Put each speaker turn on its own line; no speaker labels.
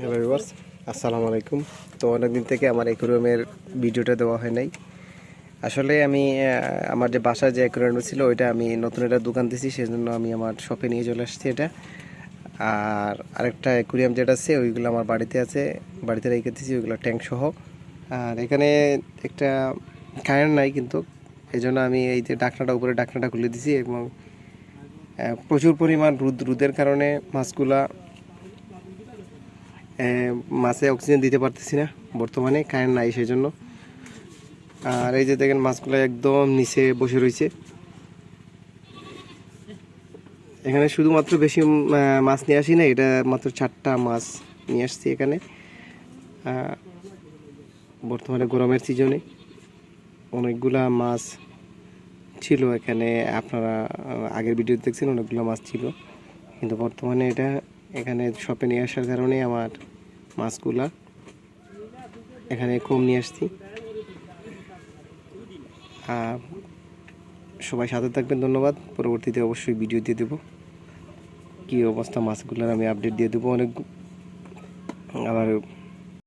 Hello viewers, আসসালামু আলাইকুম। তো অনেকদিন থেকে আমার অ্যাকুরিয়ামের ভিডিওটা দেওয়া হয় নাই। আসলে আমি আমার যে বাসায় যে অ্যাকুরিয়াম ছিল ওইটা আমি নতুন একটা দোকান দিয়েছি, সেজন্য আমি আমার শপে নিয়ে চলে আসছি এটা। আর আরেকটা অ্যাকুরিয়াম যেটা আছে ওইগুলো আমার বাড়িতে আছে, বাড়িতে রেখে দিয়েছি ওইগুলো ট্যাঙ্ক সহ। আর এখানে একটা কারেন্ট নাই, কিন্তু এই জন্য আমি এই যে উপরে ঢাকনাটা খুলে দিয়েছি এবং প্রচুর পরিমাণ রোদের কারণে মাছে অক্সিজেন দিতে পারতেছি না, বর্তমানে কারেন্ট নাই সেই জন্য। আর এই যে দেখেন মাছগুলো একদম নিচে বসে রয়েছে। এখানে শুধুমাত্র বেশি মাছ নিয়ে আসি না, এটা মাত্র 4টা মাছ নিয়ে আসছি এখানে। বর্তমানে গরমের সিজনে অনেকগুলা মাছ ছিল এখানে, আপনারা আগের ভিডিও দেখছেন অনেকগুলো মাছ ছিল, কিন্তু বর্তমানে এখানে শপে নিয়ে আসার কারণে আমার মাছগুলা এখানে কম নিয়ে আসছি। সবাই সাথে থাকবেন, ধন্যবাদ। পরবর্তীতে অবশ্যই ভিডিও দিয়ে দেবো, কী অবস্থা মাছগুলোর আমি আপডেট দিয়ে দেবো। আবার